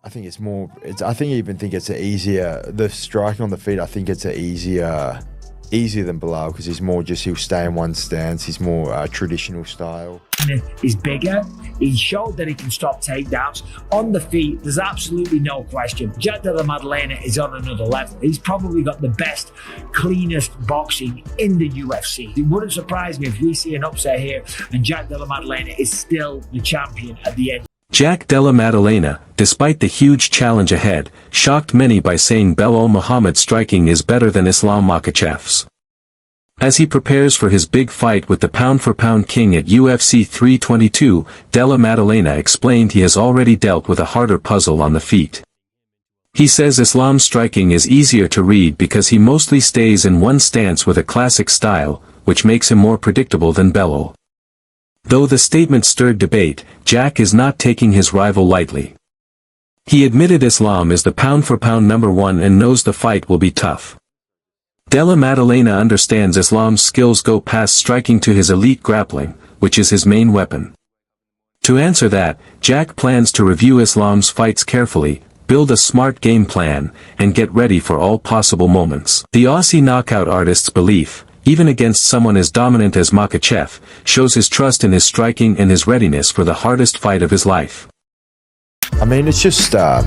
I think it's more. I think I even think it's the striking on the feet. I think it's easier than Belal because he's more he'll stay in one stance. He's more traditional style. He's bigger. He showed that he can stop takedowns. On the feet, there's absolutely no question. Jack Della Maddalena is on another level. He's probably got the best, cleanest boxing in the UFC. It wouldn't surprise me if we see an upset here and Jack Della Maddalena is still the champion at the end. Jack Della Maddalena, despite the huge challenge ahead, shocked many by saying Belal Muhammad's striking is better than Islam Makhachev's. As he prepares for his big fight with the pound-for-pound king at UFC 322, Della Maddalena explained he has already dealt with a harder puzzle on the feet. He says Islam's striking is easier to read because he mostly stays in one stance with a classic style, which makes him more predictable than Belal. Though the statement stirred debate, Jack is not taking his rival lightly. He admitted Islam is the pound-for-pound number one and knows the fight will be tough. Della Maddalena understands Islam's skills go past striking to his elite grappling, which is his main weapon. To answer that, Jack plans to review Islam's fights carefully, build a smart game plan, and get ready for all possible moments. The Aussie knockout artist's belief, even against someone as dominant as Makhachev, shows his trust in his striking and his readiness for the hardest fight of his life. I mean, it's just, I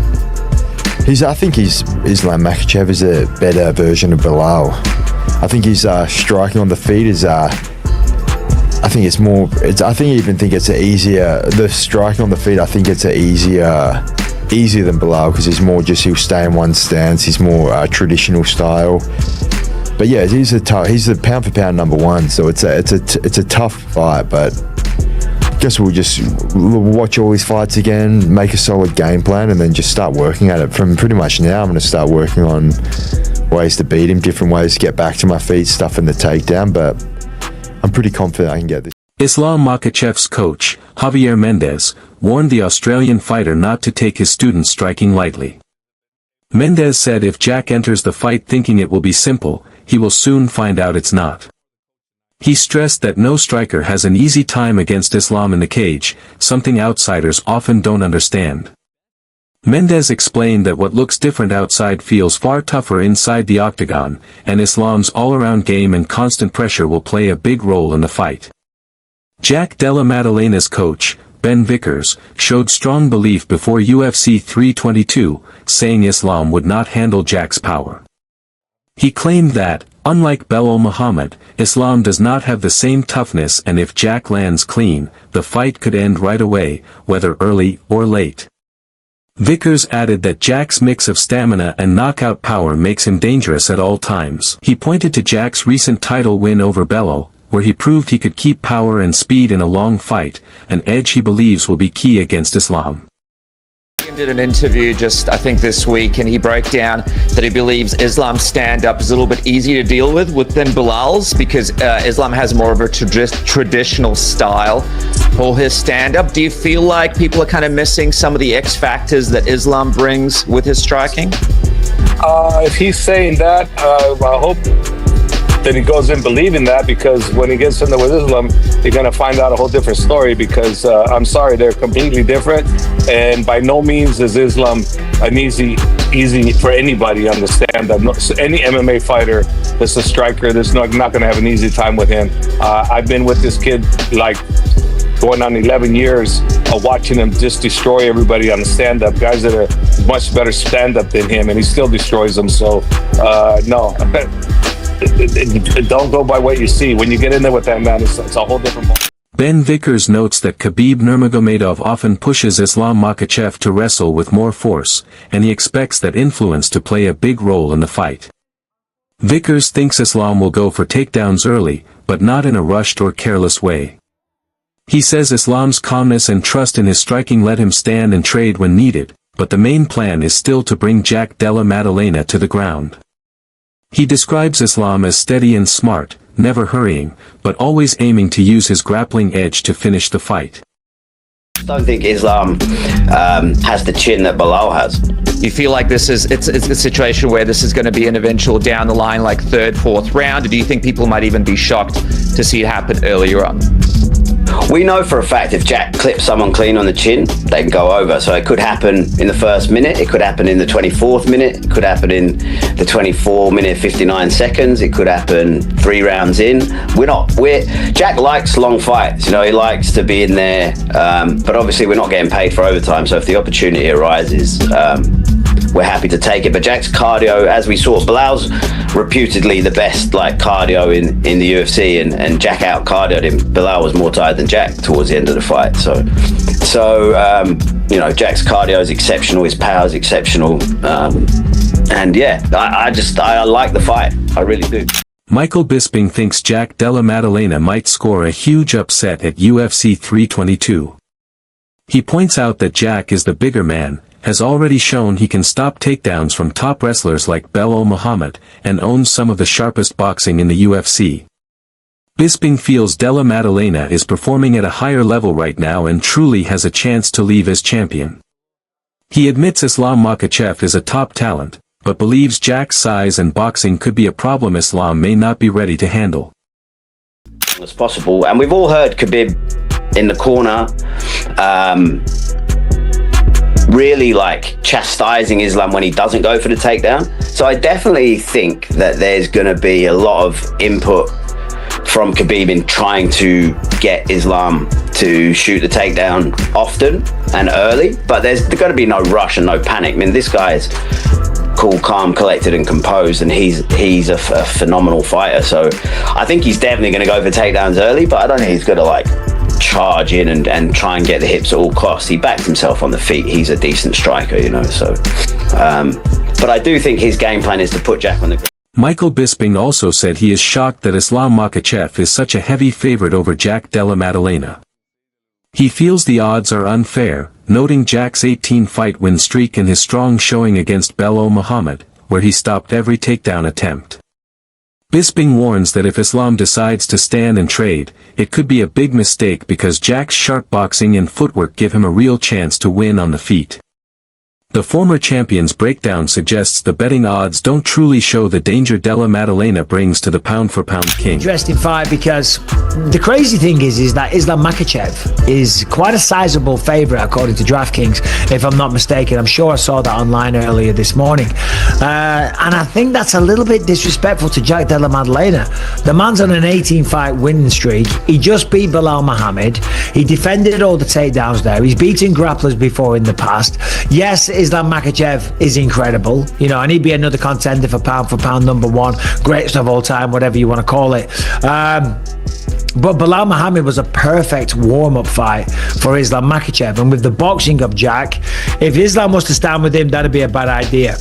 think Islam Makhachev is a better version of Belal. I think his striking on the feet is, I think I even think it's the striking on the feet, I think it's easier than Belal because he's more he'll stay in one stance, he's more traditional style. But yeah, he's the pound for pound number one, so it's a tough fight. But I guess we'll just watch all his fights again, make a solid game plan, and then just start working at it. From pretty much now, I'm going to start working on ways to beat him, different ways to get back to my feet, stuff in the takedown. But I'm pretty confident I can get this. Islam Makhachev's coach, Javier Mendez, warned the Australian fighter not to take his students' striking lightly. Mendez said if Jack enters the fight thinking it will be simple, he will soon find out it's not. He stressed that no striker has an easy time against Islam in the cage, something outsiders often don't understand. Mendez explained that what looks different outside feels far tougher inside the octagon, and Islam's all-around game and constant pressure will play a big role in the fight. Jack Della Maddalena's coach, Ben Vickers, showed strong belief before UFC 322, saying Islam would not handle Jack's power. He claimed that, unlike Belal Muhammad, Islam does not have the same toughness, and if Jack lands clean, the fight could end right away, whether early or late. Vickers added that Jack's mix of stamina and knockout power makes him dangerous at all times. He pointed to Jack's recent title win over Belal, where he proved he could keep power and speed in a long fight, an edge he believes will be key against Islam. He did an interview I think this week, and he broke down that he believes Islam's stand-up is a little bit easier to deal with than Belal's because Islam has more of a traditional style for his stand-up. Do you feel like people are kind of missing some of the X factors that Islam brings with his striking? If he's saying that, I hope that he goes in believing that, because when he gets in there with Islam, you're going to find out a whole different story, because I'm sorry, they're completely different, and by no means is Islam an easy for anybody to understand. Any MMA fighter that's a striker, that's not going to have an easy time with him. I've been with this kid like going on 11 years of watching him just destroy everybody on the stand-up, guys that are much better stand-up than him, and he still destroys them. So no. Don't go by what you see. When you get in there with that man, it's a whole different ball. Ben Vickers notes that Khabib Nurmagomedov often pushes Islam Makhachev to wrestle with more force, and he expects that influence to play a big role in the fight. Vickers thinks Islam will go for takedowns early, but not in a rushed or careless way. He says Islam's calmness and trust in his striking let him stand and trade when needed, but the main plan is still to bring Jack Della Maddalena to the ground. He describes Islam as steady and smart, never hurrying, but always aiming to use his grappling edge to finish the fight. I don't think Islam has the chin that Belal has. You feel like it's a situation where this is going to be an eventual down the line, like third, fourth round, or do you think people might even be shocked to see it happen earlier on? we know for a fact if Jack clips someone clean on the chin, they can go over. So it could happen in the first minute, it could happen in the 24th minute, it could happen in the 24-minute 59 seconds, it could happen 3 rounds in. Jack likes long fights, you know, he likes to be in there, but obviously we're not getting paid for overtime, so if the opportunity arises, we're happy to take it. But Jack's cardio, as we saw, Belal's reputedly the best cardio in the UFC, and Jack out cardioed him. Belal was more tired than Jack towards the end of the fight. So you know, Jack's cardio is exceptional, his power is exceptional, and yeah, I like the fight, I really do. Michael Bisping thinks Jack Della Maddalena might score a huge upset at UFC 322. He points out that Jack is the bigger man, has already shown he can stop takedowns from top wrestlers like Belal Muhammad, and owns some of the sharpest boxing in the UFC. Bisping feels Della Maddalena is performing at a higher level right now and truly has a chance to leave as champion. He admits Islam Makhachev is a top talent, but believes Jack's size and boxing could be a problem Islam may not be ready to handle. As possible, and we've all heard Khabib in the corner, really chastising Islam when he doesn't go for the takedown. So I definitely think that there's going to be a lot of input from Khabib in trying to get Islam to shoot the takedown often and early, but there's going to be no rush and no panic. I mean, this guy is cool, calm, collected and composed, and he's a phenomenal fighter. So I think he's definitely going to go for takedowns early, but I don't think he's going to charge in and try and get the hips at all costs. He backed himself on the feet. He's a decent striker, you know, so but I do think his game plan is to put Jack on the ground. Michael Bisping also said he is shocked that Islam Makhachev is such a heavy favorite over Jack Della Maddalena. He feels the odds are unfair, noting Jack's 18-fight win streak and his strong showing against Belal Muhammad, where he stopped every takedown attempt. Bisping warns that if Islam decides to stand and trade, it could be a big mistake because Jack's sharp boxing and footwork give him a real chance to win on the feet. The former champion's breakdown suggests the betting odds don't truly show the danger Della Maddalena brings to the pound-for-pound king. Interesting fight, because the crazy thing is that Islam Makhachev is quite a sizable favourite according to DraftKings, if I'm not mistaken. I'm sure I saw that online earlier this morning. And I think that's a little bit disrespectful to Jack Della Maddalena. The man's on an 18-fight winning streak. He just beat Belal Muhammad. He defended all the takedowns there. He's beaten grapplers before in the past. Yes, Islam Makhachev is incredible, you know, and he'd be another contender for pound #1, greatest of all time, whatever you want to call it. But Belal Muhammad was a perfect warm-up fight for Islam Makhachev, and with the boxing of Jack, if Islam was to stand with him, that'd be a bad idea.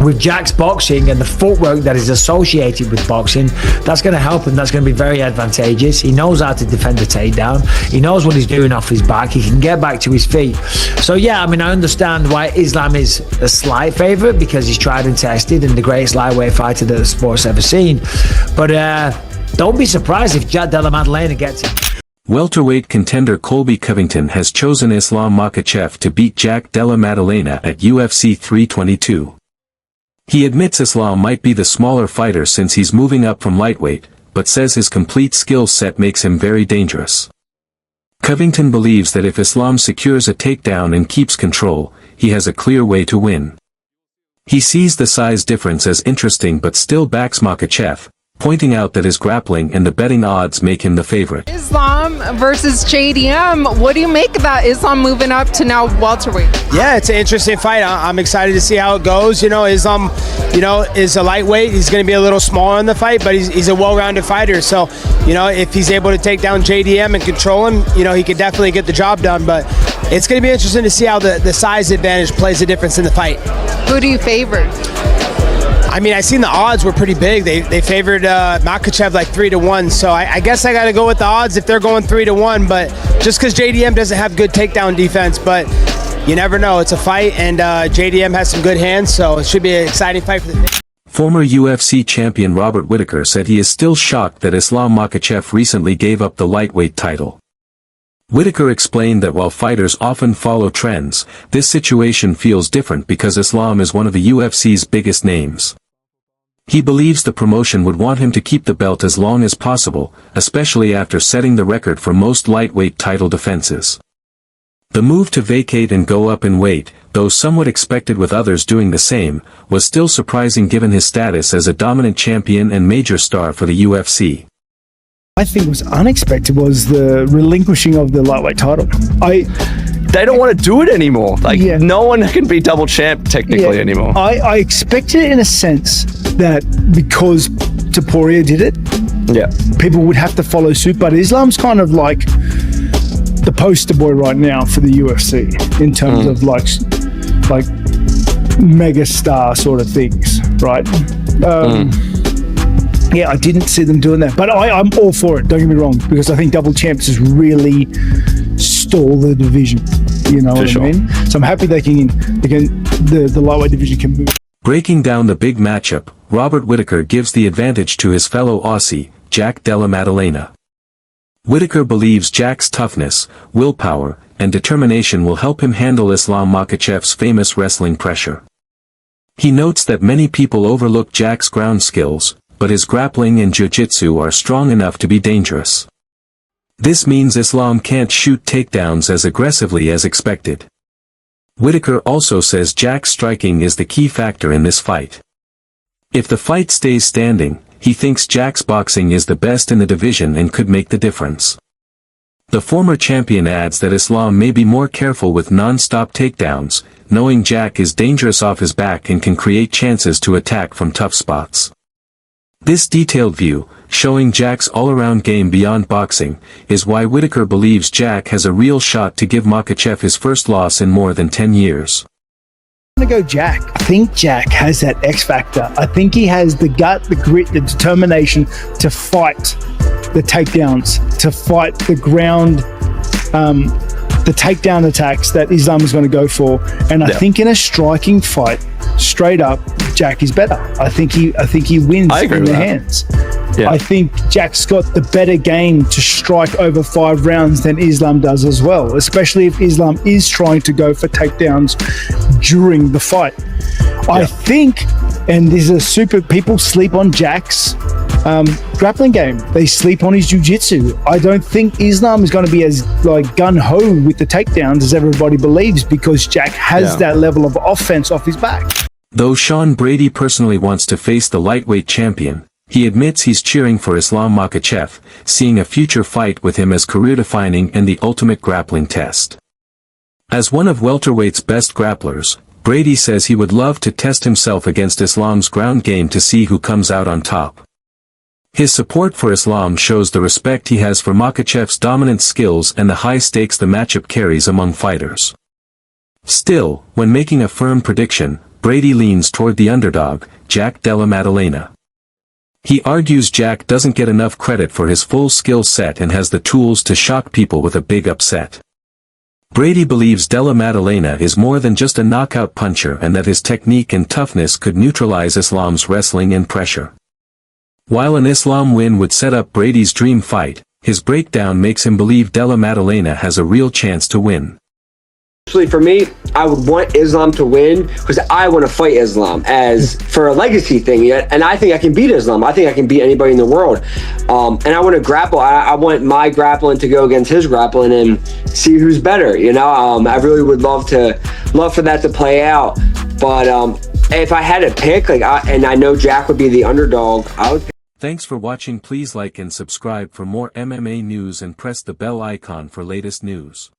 With Jack's boxing and the footwork that is associated with boxing, that's going to help him. That's going to be very advantageous. He knows how to defend the takedown. He knows what he's doing off his back. He can get back to his feet. So yeah, I mean, I understand why Islam is a slight favourite, because he's tried and tested and the greatest lightweight fighter that the sport's ever seen. But don't be surprised if Jack Della Maddalena gets him. Welterweight contender Colby Covington has chosen Islam Makhachev to beat Jack Della Maddalena at UFC 322. He admits Islam might be the smaller fighter since he's moving up from lightweight, but says his complete skill set makes him very dangerous. Covington believes that if Islam secures a takedown and keeps control, he has a clear way to win. He sees the size difference as interesting but still backs Makhachev, pointing out that his grappling and the betting odds make him the favorite. Islam versus JDM. What do you make of that? Islam moving up to now welterweight. Yeah, it's an interesting fight. I'm excited to see how it goes. You know, Islam, you know, is a lightweight. He's going to be a little smaller in the fight, but he's a well-rounded fighter. So, you know, if he's able to take down JDM and control him, you know, he could definitely get the job done. But it's going to be interesting to see how the size advantage plays a difference in the fight. Who do you favor? I mean, I seen the odds were pretty big. They favored Makhachev like 3-1. So I guess I got to go with the odds if they're going 3-1. But just because JDM doesn't have good takedown defense, but you never know. It's a fight, and JDM has some good hands, so it should be an exciting fight for the. Former UFC champion Robert Whittaker said he is still shocked that Islam Makhachev recently gave up the lightweight title. Whittaker explained that while fighters often follow trends, this situation feels different because Islam is one of the UFC's biggest names. He believes the promotion would want him to keep the belt as long as possible, especially after setting the record for most lightweight title defenses. The move to vacate and go up in weight, though somewhat expected with others doing the same, was still surprising given his status as a dominant champion and major star for the UFC. I think was unexpected was the relinquishing of the lightweight title. They don't want to do it anymore. No one can be double champ technically anymore. I expected it in a sense that because Topuria did it, people would have to follow suit. But Islam's kind of like the poster boy right now for the UFC in terms of like mega star sort of things, right? Yeah, I didn't see them doing that, but I'm all for it. Don't get me wrong, because I think double champs is really stall the division. You know what I mean? So I'm happy the lightweight division can move. Breaking down the big matchup, Robert Whittaker gives the advantage to his fellow Aussie, Jack Della Maddalena. Whittaker believes Jack's toughness, willpower, and determination will help him handle Islam Makhachev's famous wrestling pressure. He notes that many people overlook Jack's ground skills, but his grappling and jiu-jitsu are strong enough to be dangerous. This means Islam can't shoot takedowns as aggressively as expected. Whittaker also says Jack's striking is the key factor in this fight. If the fight stays standing, he thinks Jack's boxing is the best in the division and could make the difference. The former champion adds that Islam may be more careful with non-stop takedowns, knowing Jack is dangerous off his back and can create chances to attack from tough spots. This detailed view, showing Jack's all-around game beyond boxing, is why Whittaker believes Jack has a real shot to give Makhachev his first loss in more than 10 years. I'm going to go Jack. I think Jack has that X factor. I think he has the gut, the grit, the determination to fight the takedowns, to fight the ground, the takedown attacks that Islam is going to go for. And I think in a striking fight, straight up, Jack is better. I think he wins in the hands. Yeah. I think Jack's got the better game to strike over 5 rounds than Islam does as well, especially if Islam is trying to go for takedowns during the fight. I think, and this is people sleep on Jack's grappling game. They sleep on his jiu-jitsu. I don't think Islam is going to be as gun-ho with the takedowns as everybody believes, because Jack has that level of offense off his back. Though Sean Brady personally wants to face the lightweight champion, he admits he's cheering for Islam Makhachev, seeing a future fight with him as career-defining and the ultimate grappling test. As one of welterweight's best grapplers, Brady says he would love to test himself against Islam's ground game to see who comes out on top. His support for Islam shows the respect he has for Makhachev's dominant skills and the high stakes the matchup carries among fighters. Still, when making a firm prediction, Brady leans toward the underdog, Jack Della Maddalena. He argues Jack doesn't get enough credit for his full skill set and has the tools to shock people with a big upset. Brady believes Della Maddalena is more than just a knockout puncher and that his technique and toughness could neutralize Islam's wrestling and pressure. While an Islam win would set up Brady's dream fight, his breakdown makes him believe Della Maddalena has a real chance to win. Actually, for me, I would want Islam to win because I want to fight Islam as for a legacy thing. And I think I can beat Islam. I think I can beat anybody in the world. And I want to grapple. I want my grappling to go against his grappling and see who's better. You know, I really would love for that to play out. But if I had to pick, and I know Jack would be the underdog, I would pick. Thanks for watching. Please like and subscribe for more MMA news and press the bell icon for latest news.